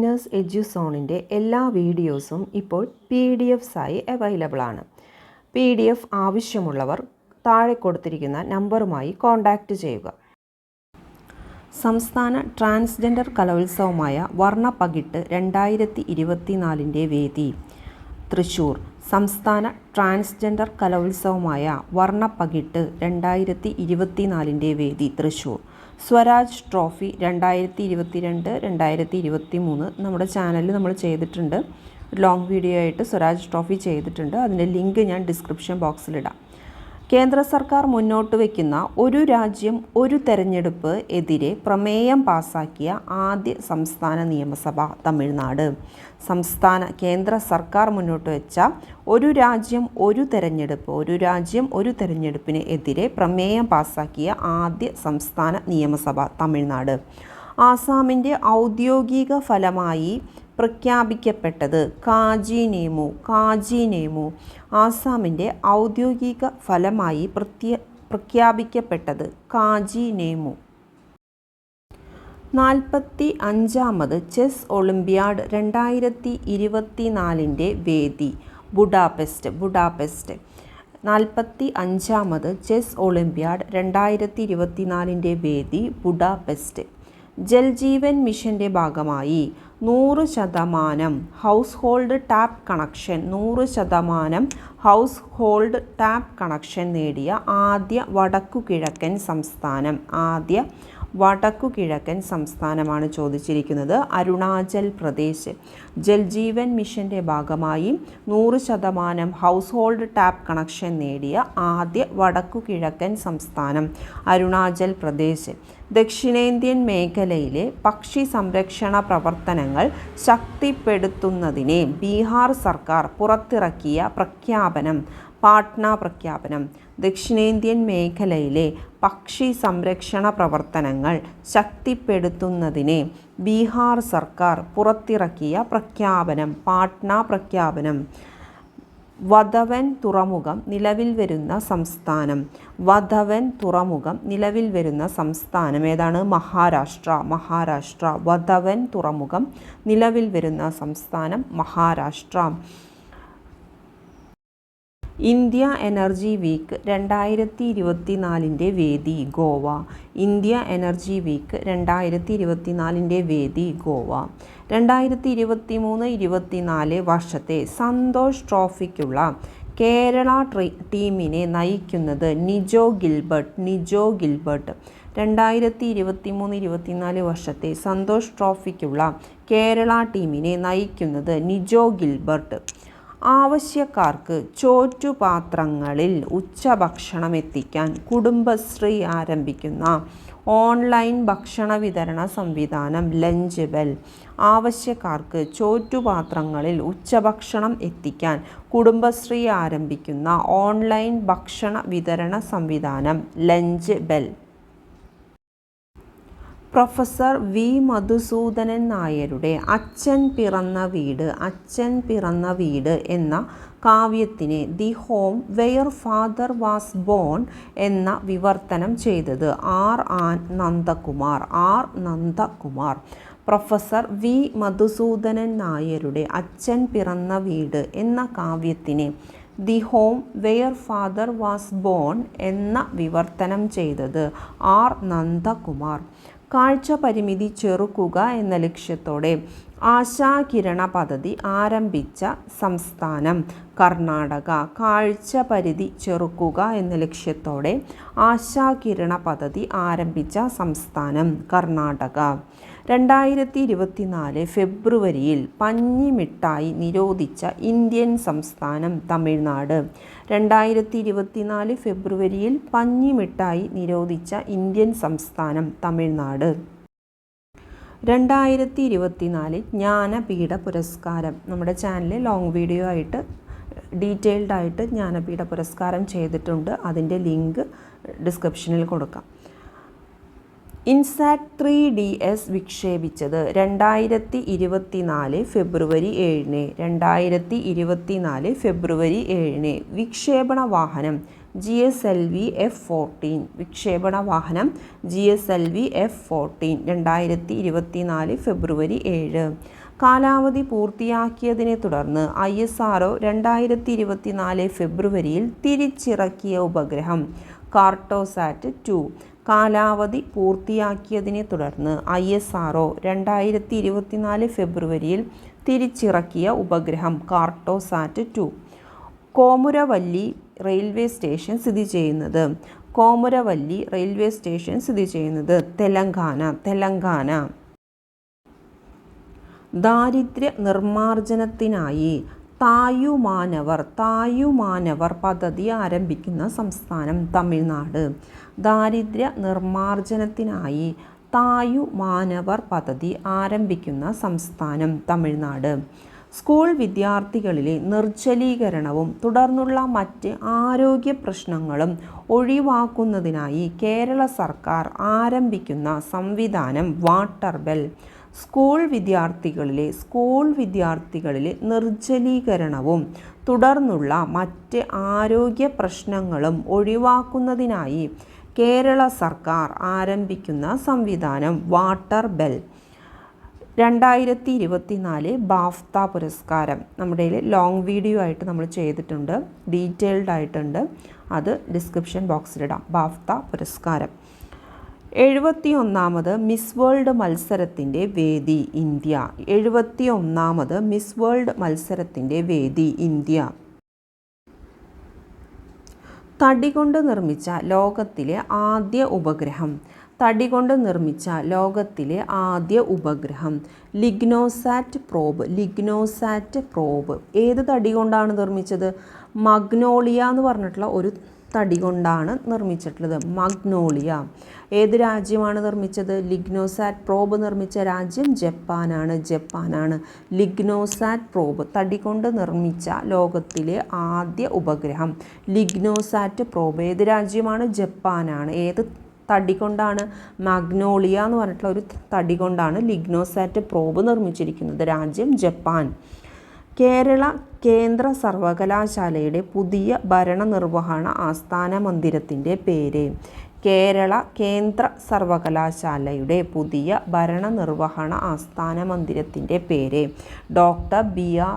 Learners എഡ്യൂസോണിൻ്റെ എല്ലാ വീഡിയോസും ഇപ്പോൾ PDF ആയി അവൈലബിൾ ആണ്. PDF ആവശ്യമുള്ളവർ താഴെ കൊടുത്തിരിക്കുന്ന നമ്പറുമായി കോൺടാക്റ്റ് ചെയ്യുക. സംസ്ഥാന ട്രാൻസ്ജെൻഡർ കലോത്സവമായ വർണ്ണപ്പകിട്ട് 2024 വേദി തൃശ്ശൂർ. സംസ്ഥാന ട്രാൻസ്ജെൻഡർ കലോത്സവമായ വർണ്ണപ്പകിട്ട് 2024 വേദി തൃശ്ശൂർ. സ്വരാജ് ട്രോഫി 2022-2023 നമ്മുടെ ചാനലിൽ നമ്മൾ ചെയ്തിട്ടുണ്ട്. ലോങ് വീഡിയോ ആയിട്ട് സ്വരാജ് ട്രോഫി ചെയ്തിട്ടുണ്ട്. അതിൻ്റെ ലിങ്ക് ഞാൻ ഡിസ്ക്രിപ്ഷൻ ബോക്സിലിടാം. കേന്ദ്ര സർക്കാർ മുന്നോട്ട് വയ്ക്കുന്ന ഒരു രാജ്യം ഒരു തെരഞ്ഞെടുപ്പ് എതിരെ പ്രമേയം പാസാക്കിയ ആദ്യ സംസ്ഥാന നിയമസഭ തമിഴ്നാട്. കേന്ദ്ര സർക്കാർ മുന്നോട്ട് വെച്ച ഒരു രാജ്യം ഒരു തെരഞ്ഞെടുപ്പിന് എതിരെ പ്രമേയം പാസാക്കിയ ആദ്യ സംസ്ഥാന നിയമസഭ തമിഴ്നാട്. ആസാമിൻ്റെ ഔദ്യോഗിക ഫലമായി പ്രഖ്യാപിക്കപ്പെട്ടത് കാജി നേമു. ആസാമിൻ്റെ ഔദ്യോഗിക ഫലമായി പ്രഖ്യാപിക്കപ്പെട്ടത് കാജി നേമു. 45ാമത് ചെസ് ഒളിമ്പ്യാഡ് 2024 വേദി ബുഡാപെസ്റ്റ്. 45ാമത് ചെസ് ഒളിമ്പ്യാഡ് 2024 വേദി ബുഡാപെസ്റ്റ്. ജൽജീവൻ മിഷൻ്റെ ഭാഗമായി 100% ഹൗസ് ഹോൾഡ് ടാപ്പ് കണക്ഷൻ നേടിയ ആദ്യ വടക്കുകിഴക്കൻ സംസ്ഥാനമാണ് ചോദിച്ചിരിക്കുന്നത്. അരുണാചൽ പ്രദേശ്. ജൽജീവൻ മിഷൻ്റെ ഭാഗമായി 100% ഹൗസ് ഹോൾഡ് ടാപ്പ് കണക്ഷൻ നേടിയ ആദ്യ വടക്കുകിഴക്കൻ സംസ്ഥാനം അരുണാചൽ പ്രദേശ്. ദക്ഷിണേന്ത്യൻ മേഖലയിലെ പക്ഷി സംരക്ഷണ പ്രവർത്തനങ്ങൾ ശക്തിപ്പെടുത്തുന്നതിന് ബീഹാർ സർക്കാർ പുറത്തിറക്കിയ പ്രഖ്യാപനം. ദക്ഷിണേന്ത്യൻ മേഖലയിലെ പക്ഷി സംരക്ഷണ പ്രവർത്തനങ്ങൾ ശക്തിപ്പെടുത്തുന്നതിന് ബീഹാർ സർക്കാർ പുറത്തിറക്കിയ പ്രഖ്യാപനം. വധവൻ തുറമുഖം നിലവിൽ വരുന്ന സംസ്ഥാനം ഏതാണ്? മഹാരാഷ്ട്ര. വധവൻ തുറമുഖം നിലവിൽ വരുന്ന സംസ്ഥാനം മഹാരാഷ്ട്ര. ഇന്ത്യ എനർജി വീക്ക് 2024 വേദി ഗോവ. ഇന്ത്യ എനർജി വീക്ക് 2024 വേദി ഗോവ. 2023-24 വർഷത്തെ സന്തോഷ് ട്രോഫിക്കുള്ള കേരള ടീമിനെ നയിക്കുന്നത് നിജോ ഗിൽബർട്ട്. 2023-24 വർഷത്തെ സന്തോഷ് ട്രോഫിക്കുള്ള കേരള ടീമിനെ നയിക്കുന്നത് നിജോ ഗിൽബർട്ട്. ആവശ്യക്കാർക്ക് ചോറ്റുപാത്രങ്ങളിൽ ഉച്ചഭക്ഷണം എത്തിക്കാൻ കുടുംബശ്രീ ആരംഭിക്കുന്ന ഓൺലൈൻ ഭക്ഷണ വിതരണ സംവിധാനം ലഞ്ച് ബെൽ. ആവശ്യക്കാർക്ക് ചോറ്റുപാത്രങ്ങളിൽ ഉച്ചഭക്ഷണം എത്തിക്കാൻ കുടുംബശ്രീ ആരംഭിക്കുന്ന ഓൺലൈൻ ഭക്ഷണ വിതരണ സംവിധാനം lunch bell. Professor V Madhusoodanan നായരുടെ അച്ഛൻ പിറന്ന വീട് എന്ന കാവ്യത്തിന് the home where father was born എന്ന വിവർത്തനം ചെയ്തത് R Nandakumar. Professor V Madhusoodanan നായരുടെ അച്ഛൻ പിറന്ന വീട് എന്ന കാവ്യത്തിന് the home where father was born എന്ന വിവർത്തനം ചെയ്തത് ആർ നന്ദകുമാർ. കാഴ്ച പരിമിതി ചെറുക്കുക എന്ന ലക്ഷ്യത്തോടെ ആശാകിരണ പദ്ധതി ആരംഭിച്ച സംസ്ഥാനം കർണാടക. കാഴ്ച പരിധി ചെറുക്കുക എന്ന ലക്ഷ്യത്തോടെ ആശാകിരണ പദ്ധതി ആരംഭിച്ച സംസ്ഥാനം കർണാടക. 2024 ഫെബ്രുവരിയിൽ പഞ്ഞിമിഠായി നിരോധിച്ച ഇന്ത്യൻ സംസ്ഥാനം തമിഴ്നാട്. 2024 ഫെബ്രുവരിയിൽ പഞ്ഞിമിഠായി നിരോധിച്ച ഇന്ത്യൻ സംസ്ഥാനം തമിഴ്നാട്. 2024 ജ്ഞാനപീഠ പുരസ്കാരം. നമ്മുടെ ചാനലിൽ ലോങ് വീഡിയോ ആയിട്ട് ഡീറ്റെയിൽഡ് ആയിട്ട് ജ്ഞാനപീഠ പുരസ്കാരം ചെയ്തിട്ടുണ്ട്. അതിൻ്റെ ലിങ്ക് ഡിസ്ക്രിപ്ഷനിൽ കൊടുക്കാം. ഇൻസാറ്റ് 3DS വിക്ഷേപിച്ചത് 2024 ഫെബ്രുവരി 7. വിക്ഷേപണ വാഹനം GSLV F-14. വിക്ഷേപണ വാഹനം GSLV F-14 2024 ഫെബ്രുവരി 7. കാലാവധി പൂർത്തിയാക്കിയതിനെ തുടർന്ന് ISRO 2024 ഫെബ്രുവരിയിൽ തിരിച്ചിറക്കിയ ഉപഗ്രഹം കാർട്ടോസാറ്റ് 2. കാലാവധി പൂർത്തിയാക്കിയതിനെ തുടർന്ന് ISRO 2024 ഫെബ്രുവരിയിൽ തിരിച്ചിറക്കിയ ഉപഗ്രഹം കാർട്ടോസാറ്റ് 2. കോമുരവല്ലി റെയിൽവേ സ്റ്റേഷൻ സ്ഥിതി ചെയ്യുന്നത് കോമുരവല്ലി റെയിൽവേ സ്റ്റേഷൻ സ്ഥിതി ചെയ്യുന്നത് തെലങ്കാന. ദാരിദ്ര്യ നിർമ്മാർജ്ജനത്തിനായി തായുമാനവർ പദ്ധതി ആരംഭിക്കുന്ന സംസ്ഥാനം തമിഴ്നാട്. ദാരിദ്ര്യ നിർമ്മാർജ്ജനത്തിനായി തായുമാനവർ പദ്ധതി ആരംഭിക്കുന്ന സംസ്ഥാനം തമിഴ്നാട്. സ്കൂൾ വിദ്യാർത്ഥികളിലെ നിർജ്ജലീകരണവും തുടർന്നുള്ള മറ്റ് ആരോഗ്യ പ്രശ്നങ്ങളും ഒഴിവാക്കുന്നതിനായി കേരള സർക്കാർ ആരംഭിക്കുന്ന സംവിധാനം വാട്ടർ ബെൽ. സ്കൂൾ വിദ്യാർത്ഥികളിലെ നിർജ്ജലീകരണവും തുടർന്നുള്ള മറ്റ് ആരോഗ്യ പ്രശ്നങ്ങളും ഒഴിവാക്കുന്നതിനായി കേരള സർക്കാർ ആരംഭിക്കുന്ന സംവിധാനം വാട്ടർ ബെൽ. 2024 ബാഫ്ത പുരസ്കാരം നമ്മുടെ ലോങ് വീഡിയോ ആയിട്ട് നമ്മൾ ചെയ്തിട്ടുണ്ട്, ഡീറ്റെയിൽഡ് ആയിട്ടുണ്ട്, അത് ഡിസ്ക്രിപ്ഷൻ ബോക്സിലിടാം. ബാഫ്ത പുരസ്കാരം. 71ാമത് മിസ് വേൾഡ് മത്സരത്തിൻ്റെ വേദി ഇന്ത്യ. 71ാമത് മിസ് വേൾഡ് മത്സരത്തിൻ്റെ വേദി ഇന്ത്യ. തടികൊണ്ട് നിർമ്മിച്ച ലോകത്തിലെ ആദ്യ ഉപഗ്രഹം ലിഗ്നോസാറ്റ് പ്രോബ്. ഏത് തടി കൊണ്ടാണ് നിർമ്മിച്ചത്? മഗ്നോളിയ എന്ന് പറഞ്ഞിട്ടുള്ള ഒരു തടി കൊണ്ടാണ് നിർമ്മിച്ചിട്ടുള്ളത്. മഗ്നോളിയ. ഏത് രാജ്യമാണ് നിർമ്മിച്ചത്? ലിഗ്നോസാറ്റ് പ്രോബ് നിർമ്മിച്ച രാജ്യം ജപ്പാനാണ്. ലിഗ്നോസാറ്റ് പ്രോബ് തടി കൊണ്ട് നിർമ്മിച്ച ലോകത്തിലെ ആദ്യ ഉപഗ്രഹം ലിഗ്നോസാറ്റ് പ്രോബ്. ഏത് രാജ്യമാണ്? ജപ്പാനാണ്. ഏത് തടി കൊണ്ടാണ്? മഗ്നോളിയ എന്ന് പറഞ്ഞിട്ടുള്ള ഒരു തടി കൊണ്ടാണ് ലിഗ്നോസാറ്റ് പ്രോബ് നിർമ്മിച്ചിരിക്കുന്നത്. രാജ്യം ജപ്പാൻ. കേരള കേന്ദ്ര സർവകലാശാലയുടെ പുതിയ ഭരണനിർവഹണ ആസ്ഥാന മന്ദിരത്തിൻ്റെ പേര്. കേരള കേന്ദ്ര സർവകലാശാലയുടെ പുതിയ ഭരണനിർവഹണ ആസ്ഥാന മന്ദിരത്തിൻ്റെ പേര് ഡോക്ടർ BR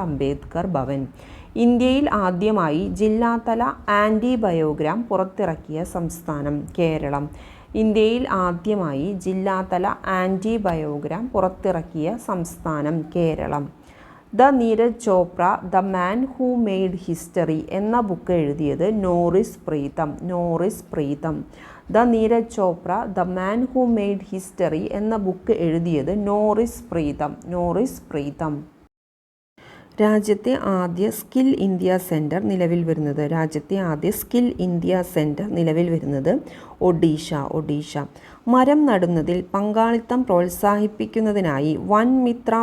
അംബേദ്കർ ഭവൻ. ഇന്ത്യയിൽ ആദ്യമായി ജില്ലാതല ആൻറ്റിബയോഗ്രാം പുറത്തിറക്കിയ സംസ്ഥാനം കേരളം. ഇന്ത്യയിൽ ആദ്യമായി ജില്ലാതല ആൻറ്റിബയോഗ്രാം പുറത്തിറക്കിയ സംസ്ഥാനം Kerala. The Neeraj Chopra the man who made history എന്ന ബുക്ക് എഴുതിയത് Norris Pritam. The Neeraj Chopra the man who made history എന്ന ബുക്ക് എഴുതിയത് നോറിസ് പ്രീതം. രാജ്യത്തെ ആദ്യ സ്കിൽ ഇന്ത്യ സെൻറ്റർ നിലവിൽ വരുന്നത് ഒഡീഷ. മരം നടുന്നതിൽ പങ്കാളിത്തം പ്രോത്സാഹിപ്പിക്കുന്നതിനായി വൻ മിത്ര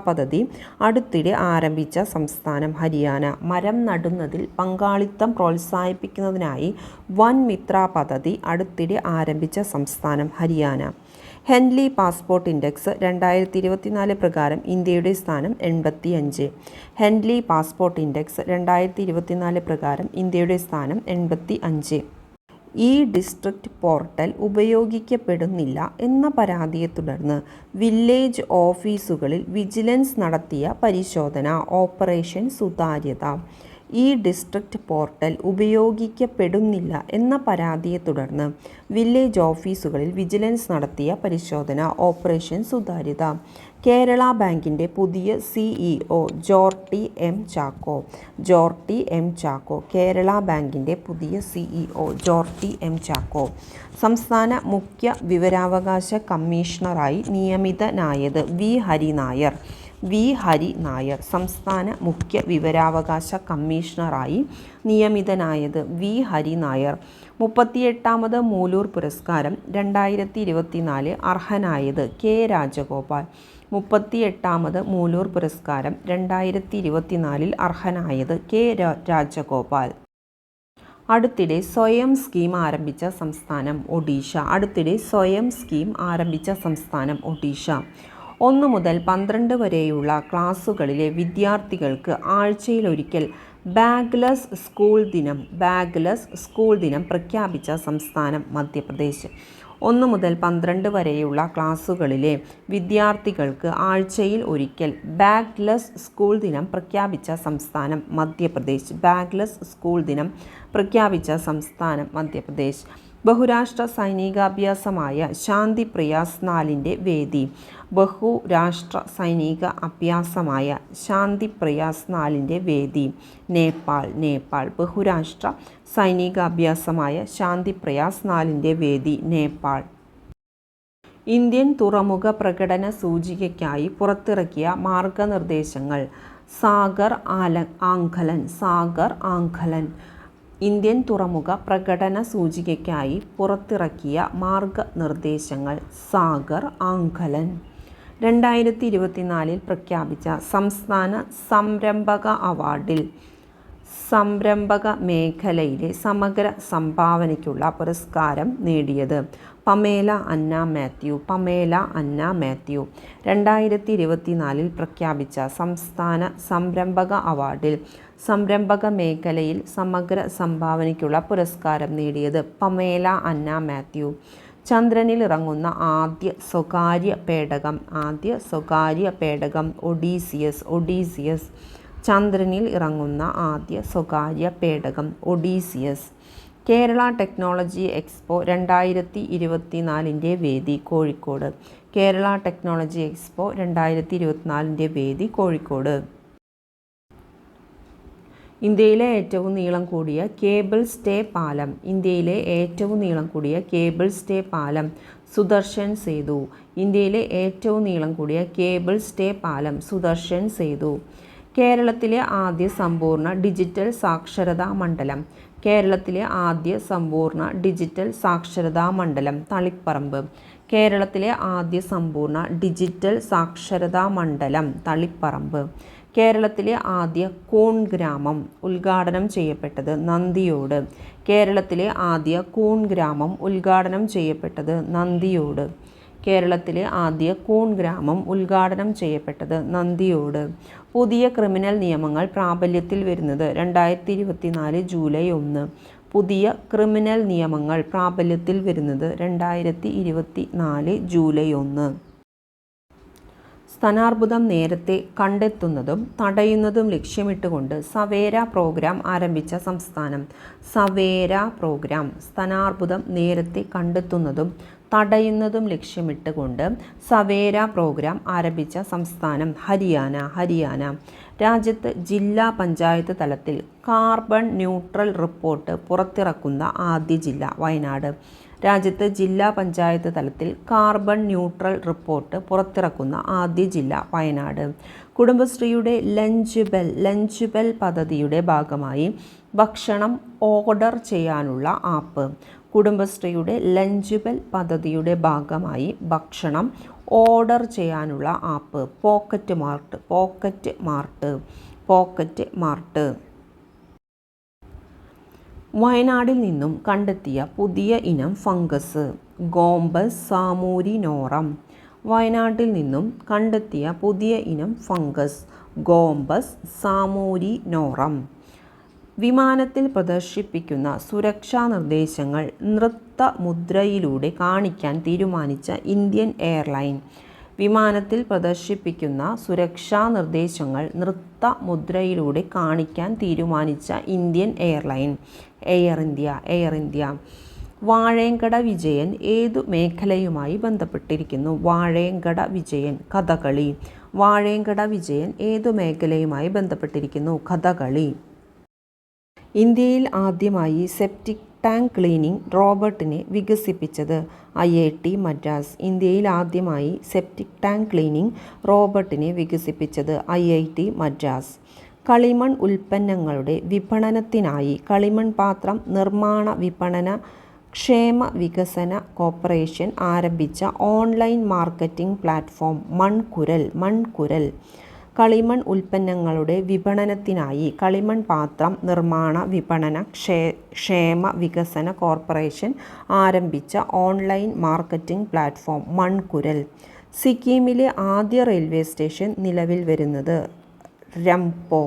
പദ്ധതി അടുത്തിടെ ആരംഭിച്ച സംസ്ഥാനം ഹരിയാന. മരം നടുന്നതിൽ പങ്കാളിത്തം പ്രോത്സാഹിപ്പിക്കുന്നതിനായി വൻ മിത്ര പദ്ധതി അടുത്തിടെ ആരംഭിച്ച സംസ്ഥാനം ഹരിയാന. ഹെൻലി പാസ്പോർട്ട് ഇൻഡെക്സ് 2024 പ്രകാരം ഇന്ത്യയുടെ സ്ഥാനം 85. ഹെൻലി പാസ്പോർട്ട് ഇൻഡെക്സ് 2024 പ്രകാരം ഇന്ത്യയുടെ സ്ഥാനം 85. ഈ ഡിസ്ട്രിക്റ്റ് പോർട്ടൽ ഉപയോഗിക്കപ്പെടുന്നില്ല എന്ന പരാതിയെ തുടർന്ന് വില്ലേജ് ഓഫീസുകളിൽ വിജിലൻസ് നടത്തിയ പരിശോധന ഓപ്പറേഷൻ സുതാര്യത. ഈ ഡിസ്ട്രിക്റ്റ് പോർട്ടൽ ഉപയോഗിക്കപ്പെടുന്നില്ല എന്ന പരാതിയെ തുടർന്ന് വില്ലേജ് ഓഫീസുകളിൽ വിജിലൻസ് നടത്തിയ പരിശോധന ഓപ്പറേഷൻ സുതാര്യത. കേരള ബാങ്കിൻ്റെ പുതിയ CEO ജോർട്ടി എം ചാക്കോ. കേരള ബാങ്കിൻ്റെ പുതിയ CEO ജോർട്ടി എം ചാക്കോ. സംസ്ഥാന മുഖ്യ വിവരാവകാശ കമ്മീഷണറായി നിയമിതനായത് വി ഹരി നായർ. സംസ്ഥാന മുഖ്യ വിവരാവകാശ കമ്മീഷണറായി നിയമിതനായത് വി ഹരി നായർ. 38ാമത് മൂലൂർ പുരസ്കാരം 2024 അർഹനായത് കെ രാജഗോപാൽ. 38ാമത് മൂലൂർ പുരസ്കാരം 2024 അർഹനായത് കെ രാജഗോപാൽ. അടുത്തിടെ സ്വയം സ്കീം ആരംഭിച്ച സംസ്ഥാനം ഒഡീഷ. 1 മുതൽ 12 വരെയുള്ള ക്ലാസുകളിലെ വിദ്യാർത്ഥികൾക്ക് ആഴ്ചയിലൊരിക്കൽ ബാഗ്ലെസ് സ്കൂൾ ദിനം പ്രഖ്യാപിച്ച സംസ്ഥാനം മധ്യപ്രദേശ്. 1 മുതൽ 12 വരെയുള്ള ക്ലാസുകളിലെ വിദ്യാർത്ഥികൾക്ക് ആഴ്ചയിൽ ഒരിക്കൽ ബാഗ്ലെസ് സ്കൂൾ ദിനം പ്രഖ്യാപിച്ച സംസ്ഥാനം മധ്യപ്രദേശ്. ബാഗ്ലെസ് സ്കൂൾ ദിനം പ്രഖ്യാപിച്ച സംസ്ഥാനം മധ്യപ്രദേശ്. ബഹുരാഷ്ട്ര സൈനികാഭ്യാസമായ ശാന്തി പ്രയാസ് 4ൻ്റെ വേദി. ബഹുരാഷ്ട്ര സൈനിക അഭ്യാസമായ ശാന്തി പ്രയാസ് 4ൻ്റെ വേദി നേപ്പാൾ. നേപ്പാൾ. ബഹുരാഷ്ട്ര സൈനികാഭ്യാസമായ ശാന്തി പ്രയാസ് 4ൻ്റെ വേദി നേപ്പാൾ. ഇന്ത്യൻ തുറമുഖ പ്രകടന സൂചികയ്ക്കായി പുറത്തിറക്കിയ മാർഗനിർദ്ദേശങ്ങൾ. സാഗർ ആങ്കലൻ. സാഗർ ആങ്കലൻ. ഇന്ത്യൻ തുറമുഖ പ്രകടന സൂചികയ്ക്കായി പുറത്തിറക്കിയ മാർഗനിർദ്ദേശങ്ങൾ. സാഗർ ആങ്കലൻ. 2024 പ്രഖ്യാപിച്ച സംസ്ഥാന സംരംഭക അവാർഡിൽ സംരംഭക മേഖലയിലെ സമഗ്ര സംഭാവനയ്ക്കുള്ള പുരസ്കാരം നേടിയത് പമേല അന്ന മാത്യു. പമേല അന്ന മാത്യു. 2024 പ്രഖ്യാപിച്ച സംസ്ഥാന സംരംഭക അവാർഡിൽ സംരംഭക മേഖലയിൽ സമഗ്ര സംഭാവനയ്ക്കുള്ള പുരസ്കാരം നേടിയത് പമേല അന്ന മാത്യു. ചന്ദ്രനിൽ ഇറങ്ങുന്ന ആദ്യ സ്വകാര്യ പേടകം ഒഡീസിയസ്. ഒഡീസിയസ്. ചന്ദ്രനിൽ ഇറങ്ങുന്ന ആദ്യ സ്വകാര്യ പേടകം ഒഡീസിയസ്. കേരള ടെക്നോളജി എക്സ്പോ 2024ൻ്റെ വേദി കോഴിക്കോട്. കേരള ടെക്നോളജി എക്സ്പോ 2024ൻ്റെ വേദി കോഴിക്കോട്. ഇന്ത്യയിലെ ഏറ്റവും നീളം കൂടിയ കേബിൾ സ്റ്റേ പാലം. ഇന്ത്യയിലെ ഏറ്റവും നീളം കൂടിയ കേബിൾ സ്റ്റേ പാലം സുദർശൻ സേതു. ഇന്ത്യയിലെ ഏറ്റവും നീളം കൂടിയ കേബിൾ സ്റ്റേ പാലം സുദർശൻ സേതു. കേരളത്തിലെ ആദ്യ സമ്പൂർണ്ണ ഡിജിറ്റൽ സാക്ഷരതാ മണ്ഡലം. കേരളത്തിലെ ആദ്യ സമ്പൂർണ്ണ ഡിജിറ്റൽ സാക്ഷരതാ മണ്ഡലം തളിപ്പറമ്പ്. കേരളത്തിലെ ആദ്യ സമ്പൂർണ്ണ ഡിജിറ്റൽ സാക്ഷരതാ മണ്ഡലം തളിപ്പറമ്പ്. കേരളത്തിലെ ആദ്യ കൂൺ ഗ്രാമം ഉദ്ഘാടനം ചെയ്യപ്പെട്ടത് നന്ദിയോട്. കേരളത്തിലെ ആദ്യ കൂൺ ഗ്രാമം ഉദ്ഘാടനം ചെയ്യപ്പെട്ടത് നന്ദിയോട്. കേരളത്തിലെ ആദ്യ കൂൺ ഗ്രാമം ഉദ്ഘാടനം ചെയ്യപ്പെട്ടത് നന്ദിയോട്. പുതിയ ക്രിമിനൽ നിയമങ്ങൾ പ്രാബല്യത്തിൽ വരുന്നത് 2024 ജൂലൈ 1. പുതിയ ക്രിമിനൽ നിയമങ്ങൾ പ്രാബല്യത്തിൽ വരുന്നത് 2024 ജൂലൈ 1. സ്തനാർബുദം നേരത്തെ കണ്ടെത്തുന്നതും തടയുന്നതും ലക്ഷ്യമിട്ടുകൊണ്ട് സവേര പ്രോഗ്രാം ആരംഭിച്ച സംസ്ഥാനം. സവേര പ്രോഗ്രാം. സ്തനാർബുദം നേരത്തെ കണ്ടെത്തുന്നതും തടയുന്നതും ലക്ഷ്യമിട്ടുകൊണ്ട് സവേര പ്രോഗ്രാം ആരംഭിച്ച സംസ്ഥാനം ഹരിയാന. ഹരിയാന. രാജ്യത്ത് ജില്ലാ പഞ്ചായത്ത് തലത്തിൽ കാർബൺ ന്യൂട്രൽ റിപ്പോർട്ട് പുറത്തിറക്കുന്ന ആദ്യ ജില്ല വയനാട്. രാജ്യത്ത് ജില്ലാ പഞ്ചായത്ത് തലത്തിൽ കാർബൺ ന്യൂട്രൽ റിപ്പോർട്ട് പുറത്തിറക്കുന്ന ആദ്യ ജില്ല വയനാട്. കുടുംബശ്രീയുടെ ലഞ്ച് ബെൽ പദ്ധതിയുടെ ഭാഗമായി ഭക്ഷണം ഓർഡർ ചെയ്യാനുള്ള ആപ്പ്. കുടുംബശ്രീയുടെ ലഞ്ച് ബെൽ പദ്ധതിയുടെ ഭാഗമായി ഭക്ഷണം ഓർഡർ ചെയ്യാനുള്ള app pocket mart. Pocket mart. Pocket mart. വയനാടിൽ നിന്നും കണ്ടെത്തിയ പുതിയ ഇനം ഫംഗസ് ഗോംബസ് സാമൂരിനോറം. വയനാട്ടിൽ നിന്നും കണ്ടെത്തിയ പുതിയ ഇനം ഫംഗസ് ഗോംബസ് സാമൂരിനോറം. വിമാനത്തിൽ പ്രദർശിപ്പിക്കുന്ന സുരക്ഷാ നിർദ്ദേശങ്ങൾ നൃത്തമുദ്രയിലൂടെ കാണിക്കാൻ തീരുമാനിച്ച ഇന്ത്യൻ എയർലൈൻ. വിമാനത്തിൽ പ്രദർശിപ്പിക്കുന്ന സുരക്ഷാ നിർദ്ദേശങ്ങൾ നൃത്തമുദ്രയിലൂടെ കാണിക്കാൻ തീരുമാനിച്ച Indian airline air India. Air India. Vazhenkada Vijayan ഏതു മേഖലയുമായി ബന്ധപ്പെട്ടിരിക്കുന്നു? വാഴേങ്കട വിജയൻ കഥകളി. വാഴേങ്കട വിജയൻ ഏതു മേഖലയുമായി ബന്ധപ്പെട്ടിരിക്കുന്നു? കഥകളി. ഇന്ത്യയിൽ ആദ്യമായി സെപ്റ്റിക് ടാങ്ക് ക്ലീനിംഗ് റോബോട്ടിനെ വികസിപ്പിച്ചത് IIT മദ്രാസ്. ഇന്ത്യയിൽ ആദ്യമായി സെപ്റ്റിക് ടാങ്ക് ക്ലീനിംഗ് റോബോട്ടിനെ വികസിപ്പിച്ചത് IIT മദ്രാസ്. കളിമൺ ഉൽപ്പന്നങ്ങളുടെ വിപണനത്തിനായി കളിമൺ പാത്രം നിർമ്മാണ വിപണന ക്ഷേമ വികസന കോർപ്പറേഷൻ ആരംഭിച്ച ഓൺലൈൻ മാർക്കറ്റിംഗ് പ്ലാറ്റ്ഫോം മൺകുരൽ. കളിമൺ ഉൽപ്പന്നങ്ങളുടെ വിപണനത്തിനായി കളിമൺ പാത്രം നിർമ്മാണ വിപണന ക്ഷേമ വികസന കോർപ്പറേഷൻ ആരംഭിച്ച ഓൺലൈൻ മാർക്കറ്റിംഗ് പ്ലാറ്റ്ഫോം മൺകുരൽ. സിക്കിമിലെ ആദ്യ റെയിൽവേ സ്റ്റേഷൻ നിലവിൽ വരുന്നത് രംപോ.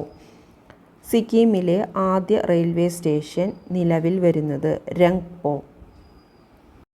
സിക്കിമിലെ ആദ്യ റെയിൽവേ സ്റ്റേഷൻ നിലവിൽ വരുന്നത് രംഗ്പോ.